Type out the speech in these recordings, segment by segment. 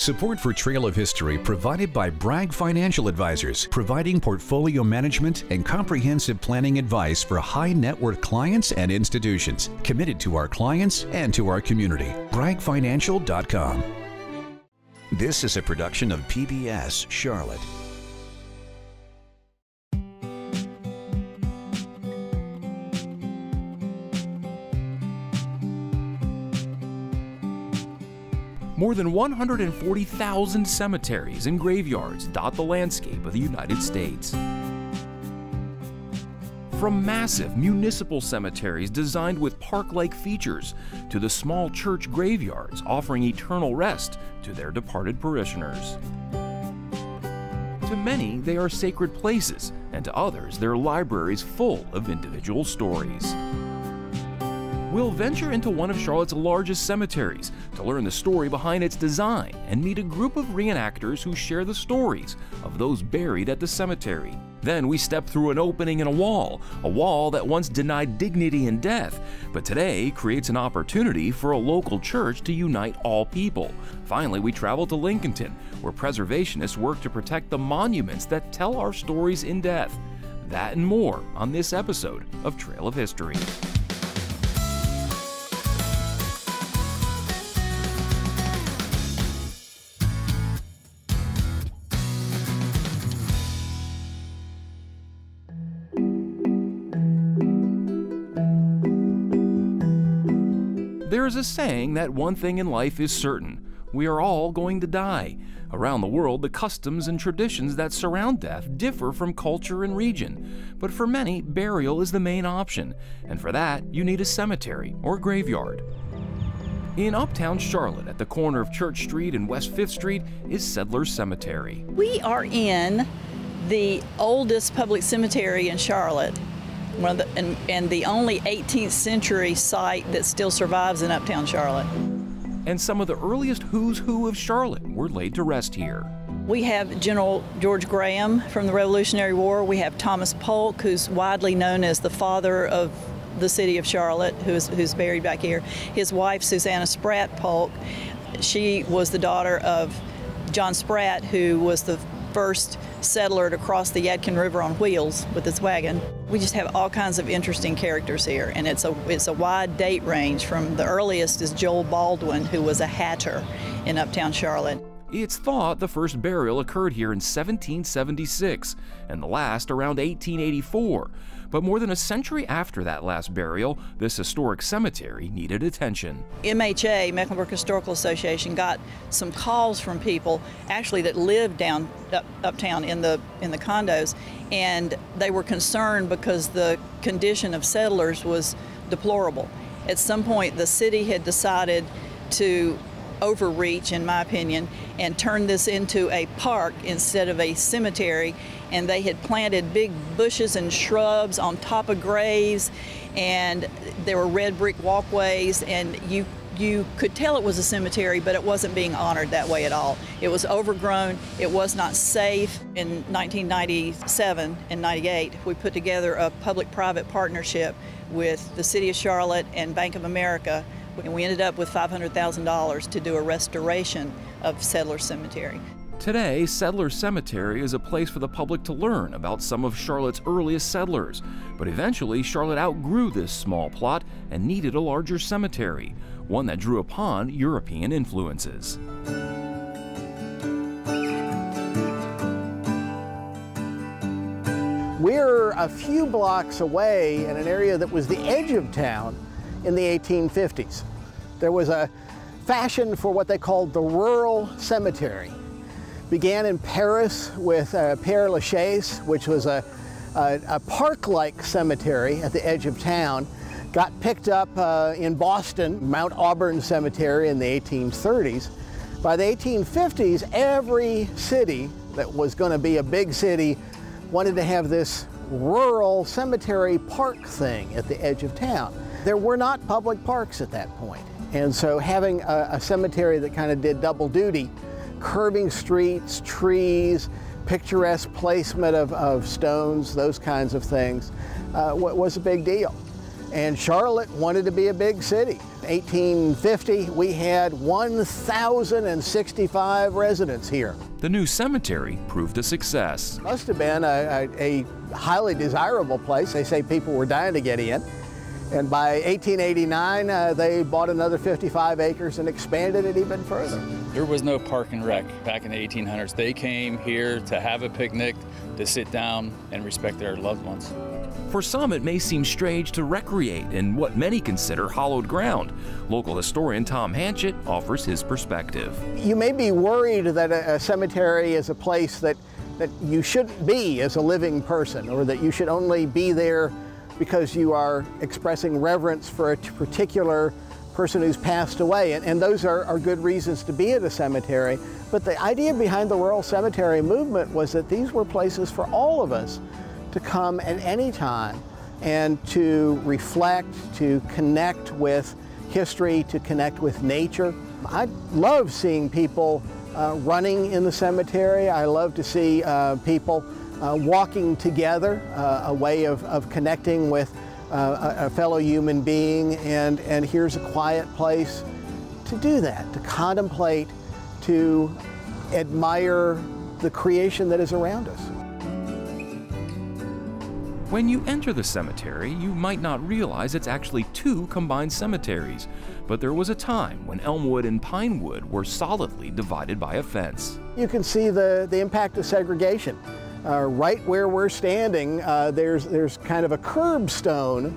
Support for Trail of History provided by Bragg Financial Advisors, providing portfolio management and comprehensive planning advice for high net worth clients and institutions, committed to our clients and to our community. BraggFinancial.com. This is a production of PBS Charlotte. More than 140,000 cemeteries and graveyards dot the landscape of the United States. From massive municipal cemeteries designed with park-like features to the small church graveyards offering eternal rest to their departed parishioners. To many, they are sacred places, and to others, they're libraries full of individual stories. We'll venture into one of Charlotte's largest cemeteries to learn the story behind its design and meet a group of reenactors who share the stories of those buried at the cemetery. Then we step through an opening in a wall that once denied dignity in death, but today creates an opportunity for a local church to unite all people. Finally, we travel to Lincolnton, where preservationists work to protect the monuments that tell our stories in death. That and more on this episode of Trail of History. There is a saying that one thing in life is certain: we are all going to die. Around the world, the customs and traditions that surround death differ from culture and region. But for many, burial is the main option, and for that, you need a cemetery or graveyard. In uptown Charlotte, at the corner of Church Street and West 5th Street, is Settlers Cemetery. We are in the oldest public cemetery in Charlotte. And the only 18th century site that still survives in uptown Charlotte. And some of the earliest who's who of Charlotte were laid to rest here. We have General George Graham from the Revolutionary War. We have Thomas Polk, who's widely known as the father of the city of Charlotte, who's buried back here. His wife, Susanna Spratt Polk, she was the daughter of John Spratt, who was the first settler to cross the Yadkin River on wheels with his wagon. We just have all kinds of interesting characters here, and it's a wide date range. From the earliest is Joel Baldwin, who was a hatter in uptown Charlotte. It's thought the first burial occurred here in 1776, and the last around 1884. But more than a century after that last burial, this historic cemetery needed attention. MHA, Mecklenburg Historical Association, got some calls from people actually that lived uptown in the condos, and they were concerned because the condition of settlers was deplorable. At some point, the city had decided to overreach, in my opinion, and turn this into a park instead of a cemetery. And they had planted big bushes and shrubs on top of graves, and there were red brick walkways, and you could tell it was a cemetery, but it wasn't being honored that way at all. It was overgrown, it was not safe. In 1997 and 98, we put together a public-private partnership with the City of Charlotte and Bank of America, and we ended up with $500,000 to do a restoration of Settlers Cemetery. Today, Settlers Cemetery is a place for the public to learn about some of Charlotte's earliest settlers. But eventually, Charlotte outgrew this small plot and needed a larger cemetery, one that drew upon European influences. We're a few blocks away in an area that was the edge of town in the 1850s. There was a fashion for what they called the rural cemetery. Began in Paris with Père Lachaise, which was a park-like cemetery at the edge of town. Got picked up in Boston, Mount Auburn Cemetery in the 1830s. By the 1850s, every city that was going to be a big city wanted to have this rural cemetery park thing at the edge of town. There were not public parks at that point. And so having a cemetery that kind of did double duty, curbing streets, trees, picturesque placement of stones, those kinds of things, was a big deal. And Charlotte wanted to be a big city. In 1850, we had 1,065 residents here. The new cemetery proved a success. Must have been a highly desirable place. They say people were dying to get in. And by 1889, they bought another 55 acres and expanded it even further. There was no park and rec back in the 1800s. They came here to have a picnic, to sit down and respect their loved ones. For some, it may seem strange to recreate in what many consider hallowed ground. Local historian Tom Hanchett offers his perspective. You may be worried that a cemetery is a place that you shouldn't be as a living person, or that you should only be there because you are expressing reverence for a particular person who's passed away. And those are good reasons to be at a cemetery. But the idea behind the rural cemetery movement was that these were places for all of us to come at any time and to reflect, to connect with history, to connect with nature. I love seeing people running in the cemetery. I love to see people walking together, a way of connecting with a fellow human being, and here's a quiet place to do that, to contemplate, to admire the creation that is around us. When you enter the cemetery, you might not realize it's actually two combined cemeteries, but there was a time when Elmwood and Pinewood were solidly divided by a fence. You can see the impact of segregation. Right where we're standing, there's kind of a curbstone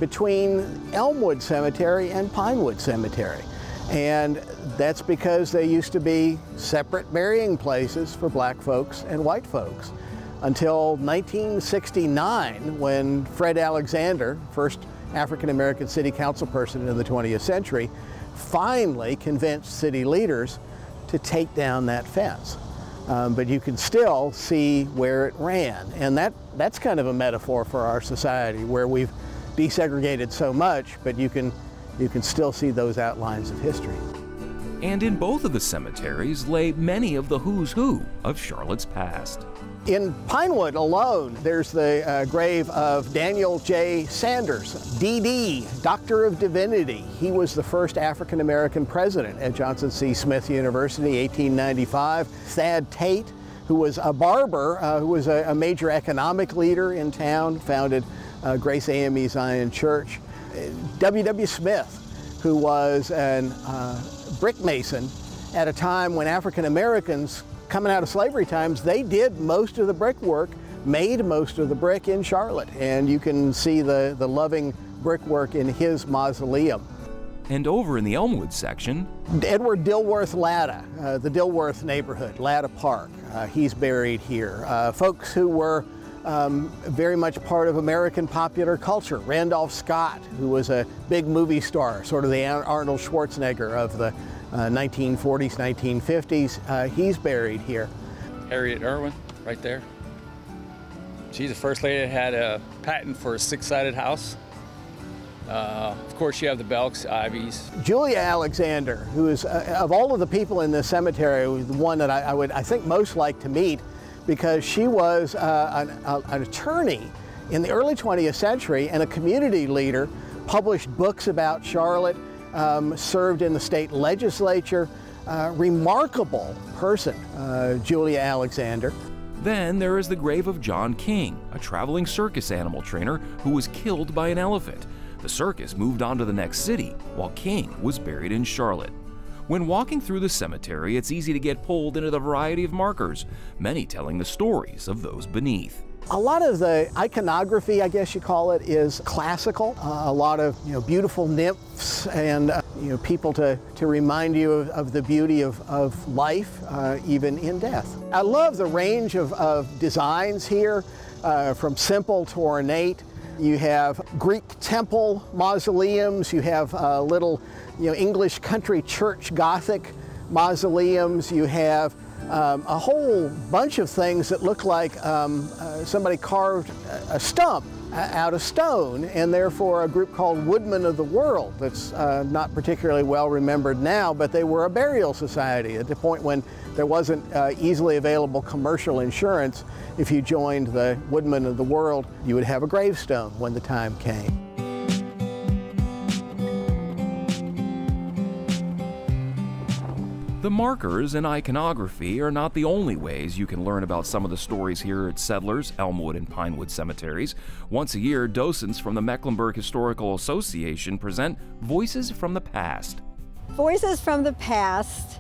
between Elmwood Cemetery and Pinewood Cemetery. And that's because they used to be separate burying places for black folks and white folks. Until 1969, when Fred Alexander, first African-American city council person in the 20th century, finally convinced city leaders to take down that fence. But you can still see where it ran. And that's kind of a metaphor for our society, where we've desegregated so much, but you can still see those outlines of history. And in both of the cemeteries lay many of the who's who of Charlotte's past. In Pinewood alone, there's the grave of Daniel J. Sanders, D.D., Doctor of Divinity. He was the first African-American president at Johnson C. Smith University, 1895. Thad Tate, who was a barber, who was a major economic leader in town, founded Grace AME Zion Church. W.W. Smith, who was a brick mason at a time when African-Americans, coming out of slavery times, they did most of the brickwork, made most of the brick in Charlotte. And you can see the loving brickwork in his mausoleum. And over in the Elmwood section, Edward Dilworth Latta, the Dilworth neighborhood, Latta Park, he's buried here. Folks who were very much part of American popular culture. Randolph Scott, who was a big movie star, sort of the Arnold Schwarzenegger of the 1940s, 1950s, he's buried here. Harriet Irwin, right there. She's the first lady that had a patent for a six-sided house. Of course, you have the Belks, Ivies. Julia Alexander, who is, of all of the people in this cemetery, was the one that I think most like to meet, because she was an attorney in the early 20th century and a community leader, published books about Charlotte, served in the state legislature. Remarkable person, Julia Alexander. Then there is the grave of John King, a traveling circus animal trainer who was killed by an elephant. The circus moved on to the next city, while King was buried in Charlotte. When walking through the cemetery, it's easy to get pulled into the variety of markers, many telling the stories of those beneath. A lot of the iconography, I guess you call it, is classical. A lot of beautiful nymphs and people to remind you of the beauty of life, even in death. I love the range of designs here, from simple to ornate. You have Greek temple mausoleums. You have little, English country church Gothic mausoleums. You have a whole bunch of things that look like somebody carved a stump out of stone, and therefore a group called Woodmen of the World that's not particularly well remembered now, but they were a burial society at the point when there wasn't easily available commercial insurance. If you joined the Woodmen of the World, you would have a gravestone when the time came. The markers and iconography are not the only ways you can learn about some of the stories here at Settlers, Elmwood, and Pinewood cemeteries. Once a year, docents from the Mecklenburg Historical Association present Voices from the Past. Voices from the Past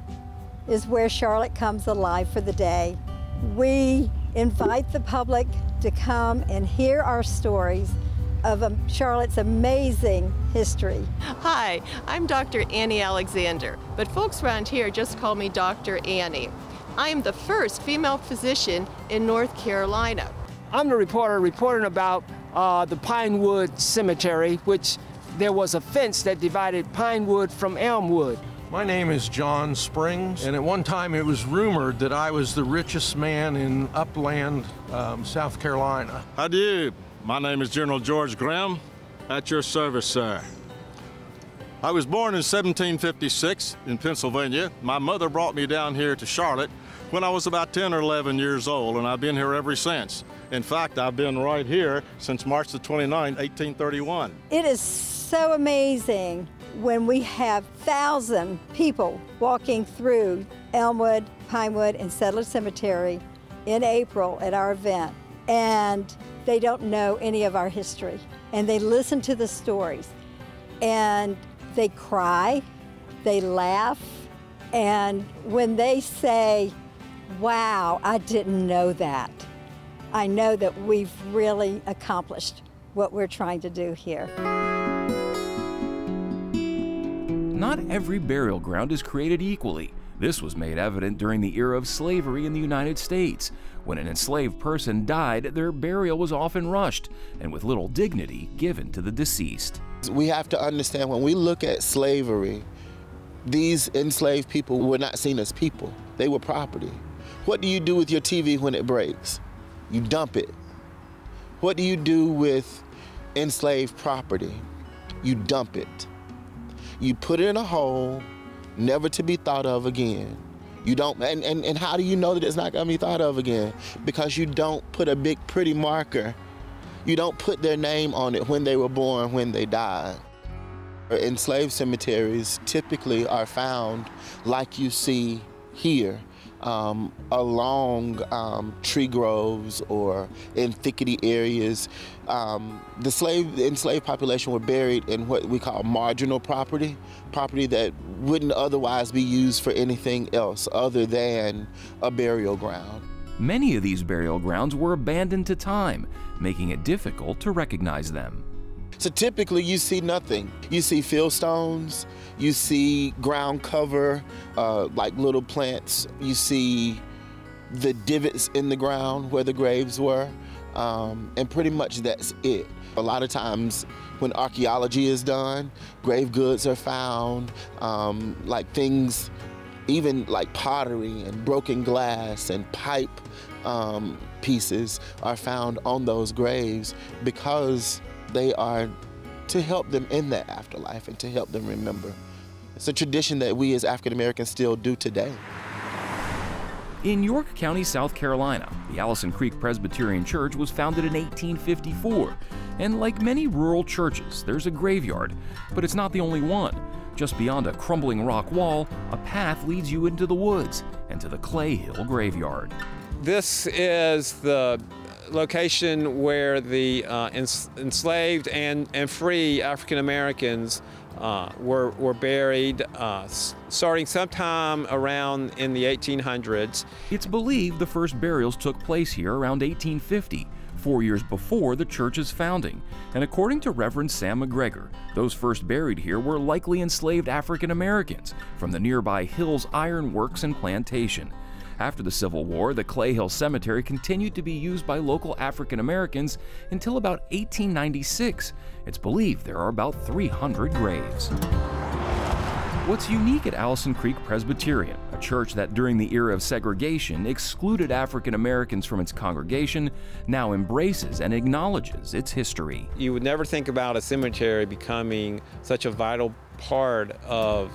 is where Charlotte comes alive for the day. We invite the public to come and hear our stories of Charlotte's amazing history. Hi, I'm Dr. Annie Alexander, but folks around here just call me Dr. Annie. I am the first female physician in North Carolina. I'm the reporter reporting about the Pinewood Cemetery, which there was a fence that divided Pinewood from Elmwood. My name is John Springs, and at one time it was rumored that I was the richest man in upland South Carolina. How do you? My name is General George Graham. At your service, sir. I was born in 1756 in Pennsylvania. My mother brought me down here to Charlotte when I was about 10 or 11 years old, and I've been here ever since. In fact, I've been right here since March the 29th, 1831. It is so amazing when we have 1,000 people walking through Elmwood, Pinewood, and Settlers Cemetery in April at our event, and they don't know any of our history, and they listen to the stories, and they cry, they laugh, and when they say, wow, I didn't know that, I know that we've really accomplished what we're trying to do here. Not every burial ground is created equally. This was made evident during the era of slavery in the United States. When an enslaved person died, their burial was often rushed and with little dignity given to the deceased. We have to understand when we look at slavery, these enslaved people were not seen as people. They were property. What do you do with your TV when it breaks? You dump it. What do you do with enslaved property? You dump it. You put it in a hole, never to be thought of again. You don't, and how do you know that it's not gonna be thought of again? Because you don't put a big pretty marker. You don't put their name on it when they were born, when they died. Enslaved cemeteries typically are found like you see here, along tree groves or in thickety areas. The enslaved population were buried in what we call marginal property that wouldn't otherwise be used for anything else other than a burial ground. Many of these burial grounds were abandoned to time, making it difficult to recognize them. So typically you see nothing. You see fieldstones, you see ground cover, like little plants. You see the divots in the ground where the graves were, and pretty much that's it. A lot of times when archaeology is done, grave goods are found, like things, even like pottery and broken glass and pipe pieces are found on those graves because they are to help them in that afterlife and to help them remember. It's a tradition that we as African Americans still do today. In York County, South Carolina, the Allison Creek Presbyterian Church was founded in 1854. And like many rural churches, there's a graveyard, but it's not the only one. Just beyond a crumbling rock wall, a path leads you into the woods and to the Clay Hill Graveyard. This is the location where the enslaved and free African Americans were buried starting sometime around in the 1800s. It's believed the first burials took place here around 1850, 4 years before the church's founding. And according to Reverend Sam McGregor, those first buried here were likely enslaved African Americans from the nearby Hills Iron Works and Plantation. After the Civil War, the Clay Hill Cemetery continued to be used by local African Americans until about 1896. It's believed there are about 300 graves. What's unique at Allison Creek Presbyterian, a church that during the era of segregation excluded African Americans from its congregation, now embraces and acknowledges its history. You would never think about a cemetery becoming such a vital part of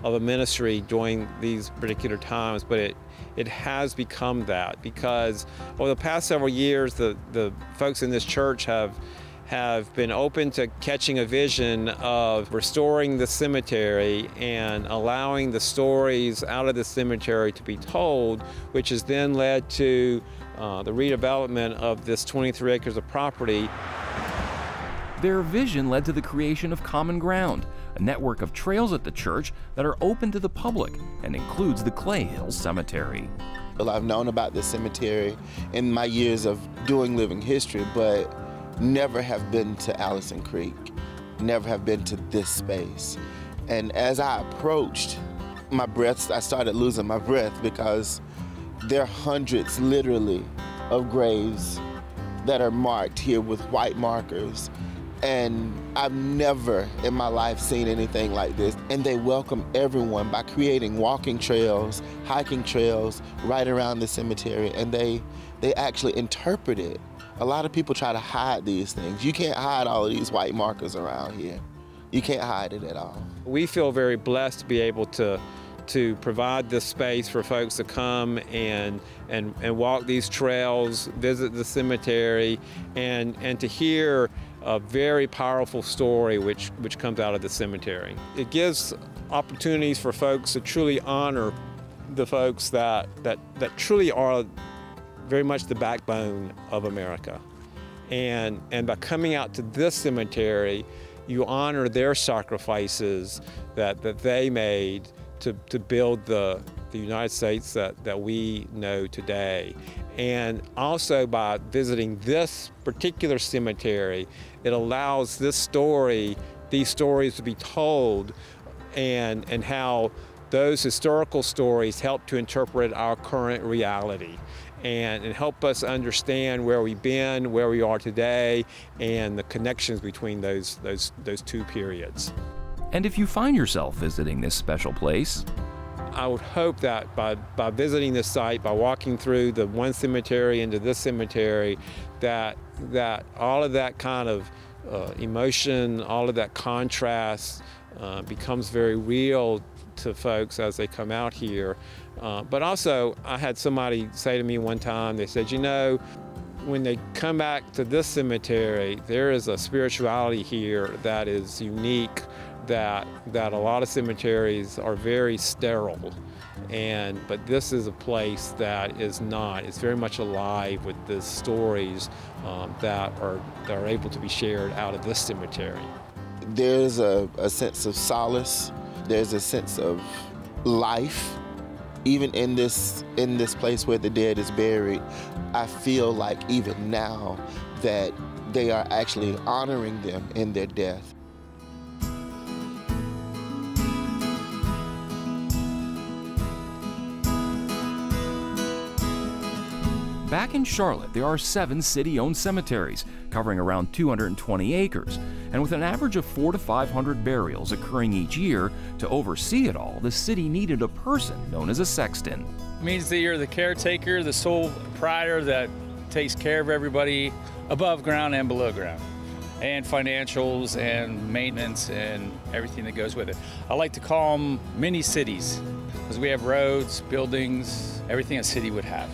a ministry during these particular times, but it has become that because over the past several years, the folks in this church have have been open to catching a vision of restoring the cemetery and allowing the stories out of the cemetery to be told, which has then led to the redevelopment of this 23 acres of property. Their vision led to the creation of Common Ground, a network of trails at the church that are open to the public and includes the Clay Hill Cemetery. Well, I've known about the cemetery in my years of doing living history, but never have been to Allison Creek, never have been to this space. And as I approached, I started losing my breath, because there are hundreds, literally, of graves that are marked here with white markers. And I've never in my life seen anything like this. And they welcome everyone by creating walking trails, hiking trails right around the cemetery, and they actually interpret it. A lot of people try to hide these things. You can't hide all of these white markers around here. You can't hide it at all. We feel very blessed to be able to provide this space for folks to come and walk these trails, visit the cemetery, and to hear a very powerful story which comes out of the cemetery. It gives opportunities for folks to truly honor the folks that truly are very much the backbone of America. And by coming out to this cemetery, you honor their sacrifices that they made to build the United States that we know today. And also by visiting this particular cemetery, it allows these stories to be told, and how those historical stories help to interpret our current reality and help us understand where we've been, where we are today, and the connections between those two periods. And if you find yourself visiting this special place, I would hope that by visiting this site, by walking through the one cemetery into this cemetery, that all of that kind of emotion, all of that contrast becomes very real to folks as they come out here. But also, I had somebody say to me one time, they said, you know, when they come back to this cemetery, there is a spirituality here that is unique, that a lot of cemeteries are very sterile, but this is a place that is not. It's very much alive with the stories that are able to be shared out of this cemetery. There's a sense of solace. There's a sense of life. Even in this place where the dead is buried, I feel like even now that they are actually honoring them in their death. back in Charlotte, there are 7 city-owned cemeteries covering around 220 acres, and with an average of 400 to 500 burials occurring each year, to oversee it all, the city needed a person known as a sexton. It means that you're the caretaker, the sole proprietor that takes care of everybody above ground and below ground, and financials and maintenance and everything that goes with it. I like to call them mini cities because we have roads, buildings, everything a city would have.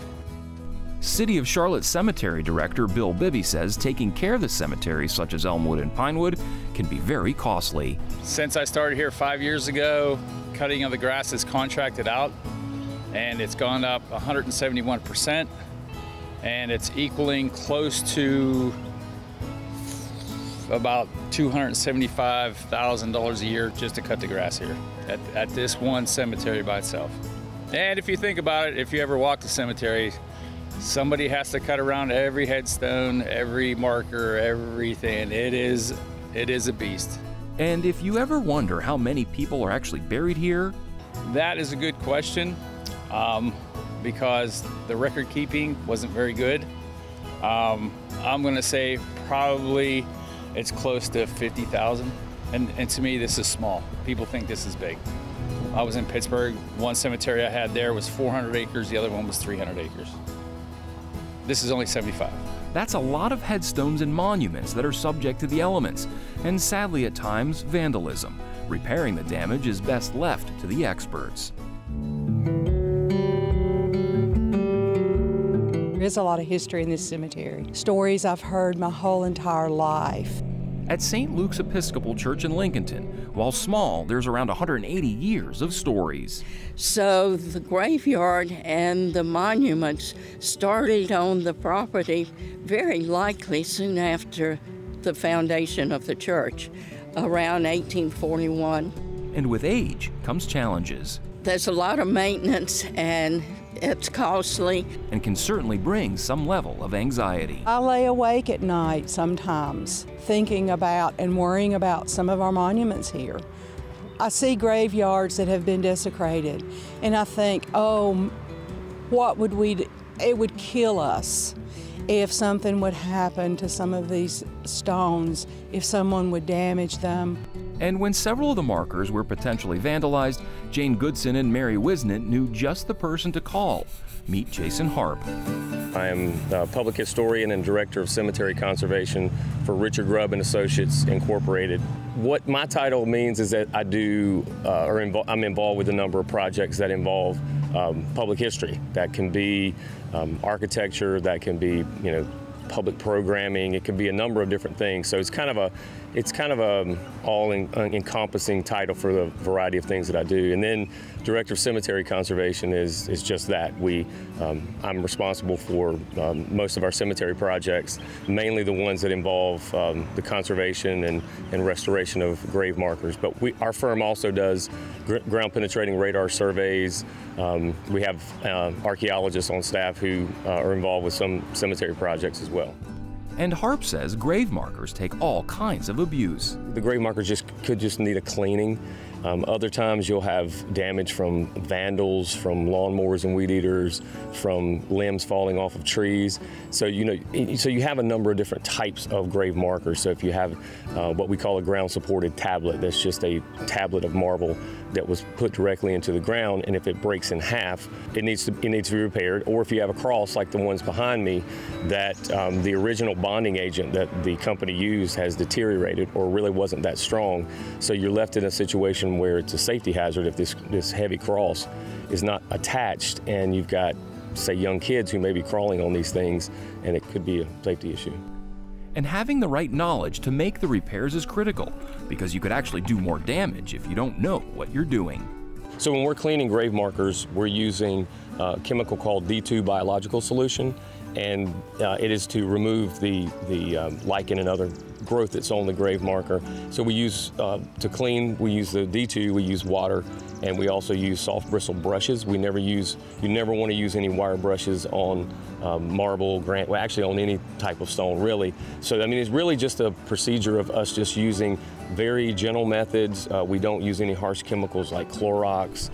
City of Charlotte Cemetery Director Bill Bibby says taking care of the cemeteries such as Elmwood and Pinewood can be very costly. Since I started here 5 years ago, cutting of the grass is contracted out, and it's gone up 171%, and it's equaling close to about $275,000 a year just to cut the grass here at this one cemetery by itself. And if you think about it, if you ever walk the cemetery, somebody has to cut around every headstone, every marker, everything. It is a beast. And if you ever wonder how many people are actually buried here, that is a good question, because the record keeping wasn't very good. I'm gonna say probably it's close to 50,000. And to me, this is small. People think this is big. I was in Pittsburgh. One cemetery I had there was 400 acres. The other one was 300 acres. This is only 75. That's a lot of headstones and monuments that are subject to the elements, and sadly at times, vandalism. Repairing the damage is best left to the experts. is a lot of history in this cemetery. Stories I've heard my whole entire life. At St. Luke's Episcopal Church in Lincolnton, while small, there's around 180 years of stories. So the graveyard and the monuments started on the property very likely soon after the foundation of the church, around 1841. And with age comes challenges. There's a lot of maintenance and it's costly. And can certainly bring some level of anxiety. I lay awake at night sometimes thinking about and worrying about some of our monuments here. I see graveyards that have been desecrated and I think, oh, what would we do? It would kill us if something would happen to some of these stones, if someone would damage them. And when several of the markers were potentially vandalized, Jane Goodson and Mary Wisnant knew just the person to call. Meet Jason Harp. I am a public historian and director of cemetery conservation for Richard Grubb and Associates Incorporated. What my title means is that I'm involved with a number of projects that involve public history. That can be architecture, that can be, public programming. It can be a number of different things. So it's kind of a all-encompassing title for the variety of things that I do. And then Director of Cemetery Conservation is just that. I'm responsible for most of our cemetery projects, mainly the ones that involve the conservation and restoration of grave markers. But our firm also does ground-penetrating radar surveys. We have archaeologists on staff who are involved with some cemetery projects as well. And Harp says grave markers take all kinds of abuse. The grave markers could just need a cleaning. Other times you'll have damage from vandals, from lawnmowers and weed eaters, from limbs falling off of trees. So you have a number of different types of grave markers. So if you have what we call a ground-supported tablet, that's just a tablet of marble that was put directly into the ground, and if it breaks in half, it needs to be repaired. Or if you have a cross like the ones behind me, that the original bonding agent that the company used has deteriorated or really wasn't that strong. So you're left in a situation where it's a safety hazard if this heavy cross is not attached, and you've got, say, young kids who may be crawling on these things, and it could be a safety issue. And having the right knowledge to make the repairs is critical, because you could actually do more damage if you don't know what you're doing. So when we're cleaning grave markers, we're using a chemical called D2 biological solution, and it is to remove the lichen and other growth that's on the grave marker. So we use, to clean, we use the D2, we use water, and we also use soft bristle brushes. You never want to use any wire brushes on marble, granite, well, actually on any type of stone, really. So, I mean, it's really just a procedure of us just using very gentle methods. We don't use any harsh chemicals like Clorox.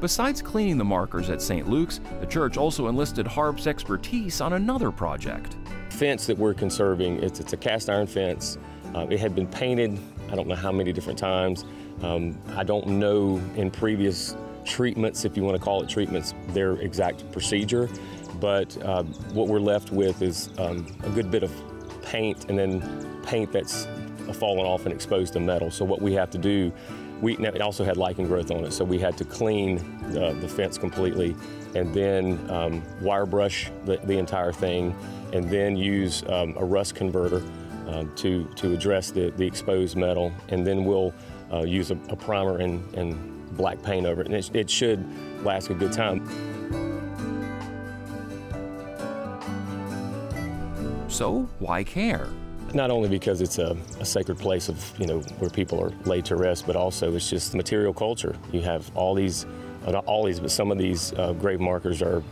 Besides cleaning the markers at St. Luke's, the church also enlisted Harp's expertise on another project. Fence that we're conserving, it's a cast iron fence. It had been painted, I don't know how many different times. I don't know in previous treatments, if you want to call it treatments, their exact procedure, but what we're left with is a good bit of paint, and then paint that's fallen off and exposed to metal. So what we have to do, it also had lichen growth on it, so we had to clean the fence completely, and then wire brush the entire thing, and then use a rust converter to address the exposed metal, and then we'll use a primer and black paint over it, and it should last a good time. So why care? Not only because it's a sacred place of, where people are laid to rest, but also it's just material culture. You have all these, not all these, but some of these grave markers are,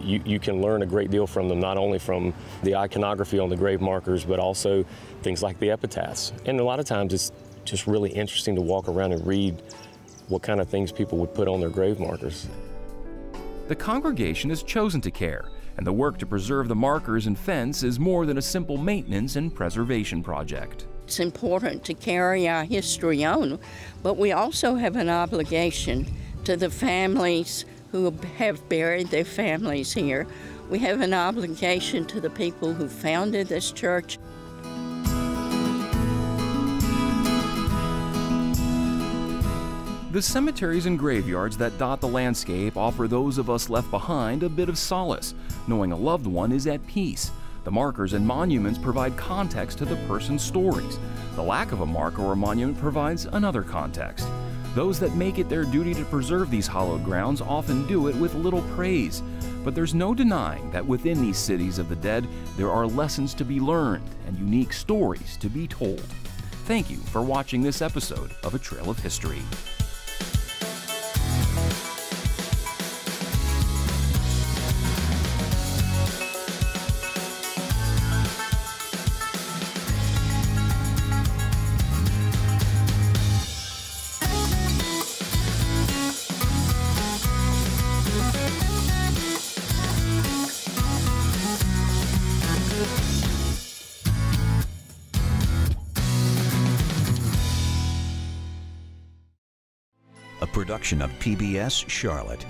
you can learn a great deal from them, not only from the iconography on the grave markers, but also things like the epitaphs. And a lot of times it's just really interesting to walk around and read what kind of things people would put on their grave markers. The congregation has chosen to care, and the work to preserve the markers and fence is more than a simple maintenance and preservation project. It's important to carry our history on, but we also have an obligation to the families who have buried their families here. We have an obligation to the people who founded this church. The cemeteries and graveyards that dot the landscape offer those of us left behind a bit of solace, knowing a loved one is at peace. The markers and monuments provide context to the person's stories. The lack of a marker or monument provides another context. Those that make it their duty to preserve these hallowed grounds often do it with little praise. But there's no denying that within these cities of the dead, there are lessons to be learned and unique stories to be told. Thank you for watching this episode of A Trail of History. A production of PBS Charlotte.